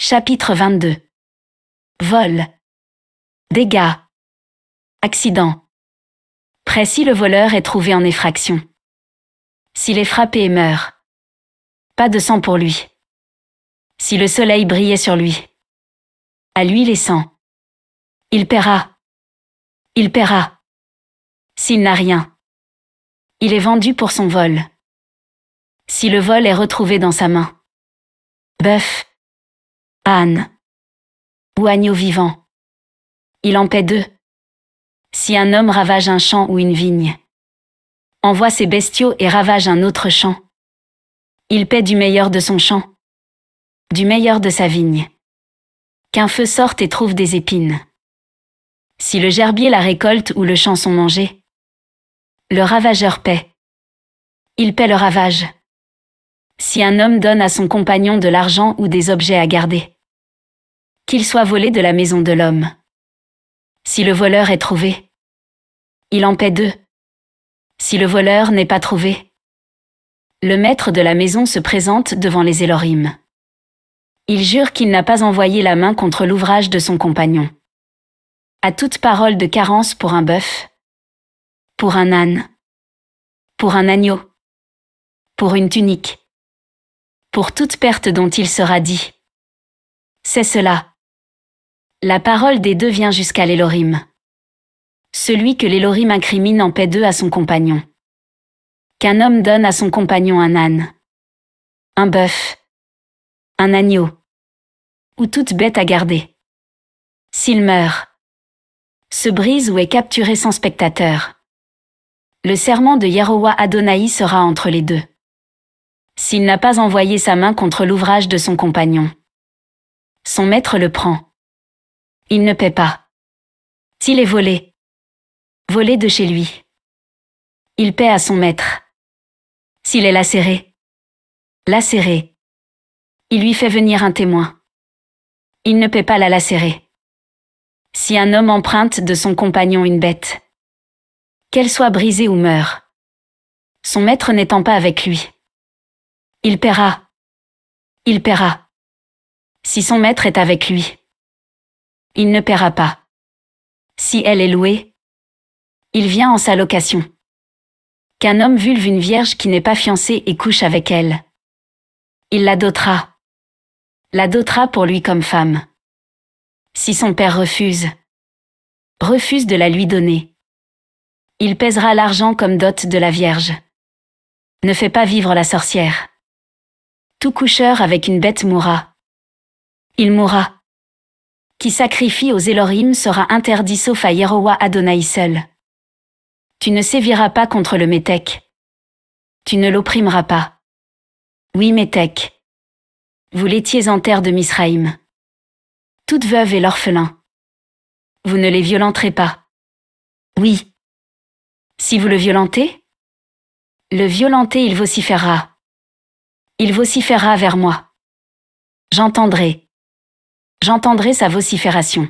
Chapitre 22. Vol. Dégâts. Accident. Près si le voleur est trouvé en effraction. S'il est frappé et meurt. Pas de sang pour lui. Si le soleil brillait sur lui. À lui les sangs. Il paiera. Il paiera. S'il n'a rien. Il est vendu pour son vol. Si le vol est retrouvé dans sa main. Bœuf. Âne. Ou agneau vivant. Il en paie 2. Si un homme ravage un champ ou une vigne. Envoie ses bestiaux et ravage un autre champ. Il paie du meilleur de son champ. Du meilleur de sa vigne. Qu'un feu sorte et trouve des épines. Si le gerbier la récolte ou le champ sont mangés. Le ravageur paie. Il paie le ravage. Si un homme donne à son compagnon de l'argent ou des objets à garder. Qu'il soit volé de la maison de l'homme. Si le voleur est trouvé. Il en paie 2. Si le voleur n'est pas trouvé. Le maître de la maison se présente devant les Élohim. Il jure qu'il n'a pas envoyé la main contre l'ouvrage de son compagnon. À toute parole de carence pour un bœuf. Pour un âne. Pour un agneau. Pour une tunique. Pour toute perte dont il sera dit. C'est cela. La parole des 2 vient jusqu'à l'Élohim. Celui que l'Élohim incrimine en paie 2 à son compagnon. Qu'un homme donne à son compagnon un âne. Un bœuf. Un agneau. Ou toute bête à garder. S'il meurt. Se brise ou est capturé sans spectateur. Le serment de Yehowa Adonai sera entre les 2. S'il n'a pas envoyé sa main contre l'ouvrage de son compagnon. Son maître le prend. Il ne paie pas. S'il est volé. Volé de chez lui. Il paie à son maître. S'il est lacéré. Lacéré. Il lui fait venir un témoin. Il ne paie pas la lacérée. Si un homme emprunte de son compagnon une bête. Qu'elle soit brisée ou meure. Son maître n'étant pas avec lui. Il paiera. Il paiera. Si son maître est avec lui. Il ne paiera pas. Si elle est louée. Il vient en sa location. Qu'un homme vulve une vierge qui n'est pas fiancée et couche avec elle. Il la dotera. La dotera pour lui comme femme. Si son père refuse. Refuse de la lui donner. Il pèsera l'argent comme dot de la vierge. Ne fais pas vivre la sorcière. Tout coucheur avec une bête mourra. Il mourra. Qui sacrifie aux Élohim sera interdit sauf à Yehowa Adonai seul. Tu ne séviras pas contre le métèque. Tu ne l'opprimeras pas. Oui, métèque. Vous l'étiez en terre de Misraïm. Toute veuve et l'orphelin. Vous ne les violenterez pas. Oui. Si vous le violentez, le violenté il vociférera. Il vociférera vers moi. J'entendrai. J'entendrai sa vocifération.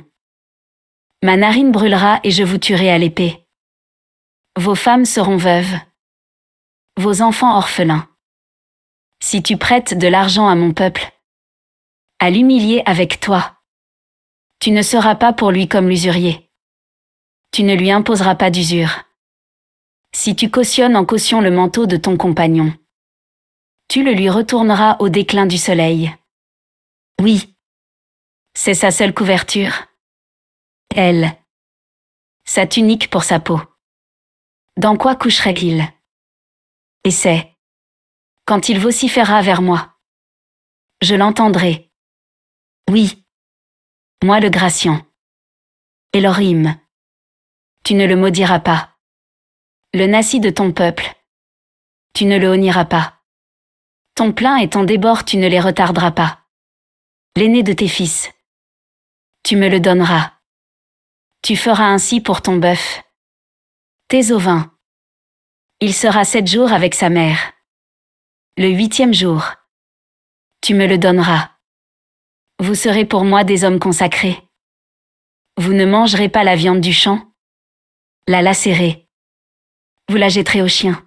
Ma narine brûlera et je vous tuerai à l'épée. Vos femmes seront veuves. Vos enfants orphelins. Si tu prêtes de l'argent à mon peuple, à l'humilier avec toi, tu ne seras pas pour lui comme l'usurier. Tu ne lui imposeras pas d'usure. Si tu cautionnes en caution le manteau de ton compagnon, tu le lui retourneras au déclin du soleil. Oui. C'est sa seule couverture. Elle. Sa tunique pour sa peau. Dans quoi coucherait-il? Et c'est. Quand il vociférera vers moi. Je l'entendrai. Oui. Moi le graciant. Élohim. Tu ne le maudiras pas. Le nassi de ton peuple. Tu ne le honniras pas. Ton plein et ton débord tu ne les retarderas pas. L'aîné de tes fils. Tu me le donneras. Tu feras ainsi pour ton bœuf. Tes ovins. Il sera 7 jours avec sa mère. Le 8e jour. Tu me le donneras. Vous serez pour moi des hommes consacrés. Vous ne mangerez pas la viande du champ. La lacérez. Vous la jetterez aux chiens.